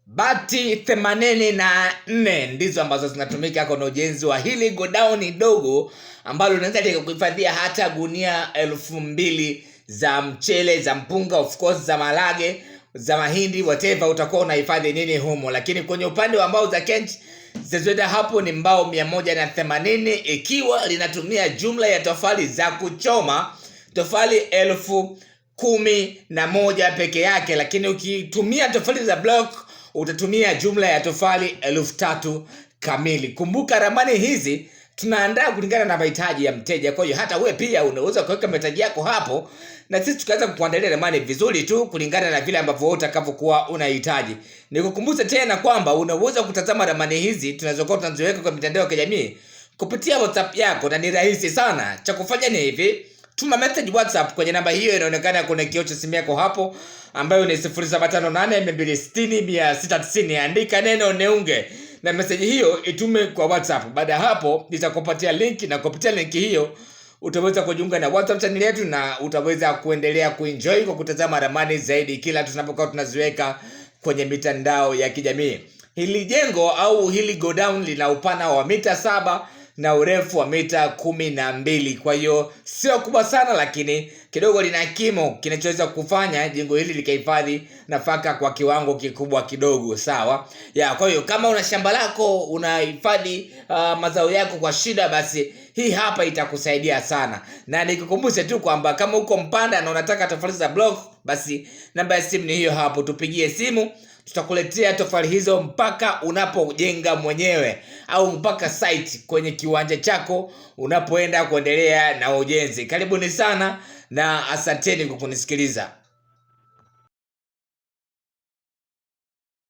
Bati 84 ndizo ambazo zinatumika kwenye ujenzi wa hili godown dogo ambalo linaweza likakuhifadhia hata gunia 2000 za mchele, za mpunga, of course za malage, za mahindi, whatever utakuwa unahifadhi nini humo. Lakini kwenye upande wa mbao za Kench zilizoenda hapo ni mbao 180, ikiwa linatumia jumla ya tofali za kuchoma tofali 1011 peke yake. Lakini ukitumia tofali za block utatumia jumla ya tofali 3000 kamili. Kumbuka ramani hizi tunaandaa kulingana na mahitaji ya mteja. Kwa hiyo hata wewe pia unaweza kuweka mahitaji yako hapo na sisi tukaweza kukuandalia ramani vizuri tu kulingana na vile ambavyo utakavyokuwa unahitaji. Nikukumbusha tena kwamba unaweza kutazama ramani hizi tunazokuwa tunaziweka kwa mitandao ya kijamii kupitia WhatsApp yako, na ni rahisi sana. Cha kufanya ni hivi: tuma message WhatsApp kwenye namba hiyo inaonekana kwenye kioo cha simu yako hapo, ambayo ni 0758260690. Andika neno Neunge na message hiyo itume kwa WhatsApp. Baada ya hapo nitakupatia link, na kupitia link hiyo utaweza kujiunga na WhatsApp channel yetu na utaweza kuendelea kuenjoy kwa kutazama ramani zaidi kila tunapokuwa tunaziweka kwenye mitandao ya kijamii. Hili jengo au hili godown lina upana wa mita 7 na urefu wa mita 12. Kwa hiyo sio kubwa sana, lakini kidogo lina kimo kinachoweza kufanya jengo hili likahifadhi nafaka kwa kiwango kikubwa kidogo, sawa? Kwa hiyo kama una shamba lako unahifadhi mazao yako kwa shida, basi hii hapa itakusaidia sana. Na nikukumbushe tu kwamba kama uko Mpanda na unataka tofali za block, basi namba ya simu ni hiyo hapo, tupigie simu, tutakuletea tofali hizo mpaka unapojenga mwenyewe au mpaka site kwenye kiwanja chako unapoenda kuendelea na ujenzi. Karibuni sana na asanteni kwa kunisikiliza.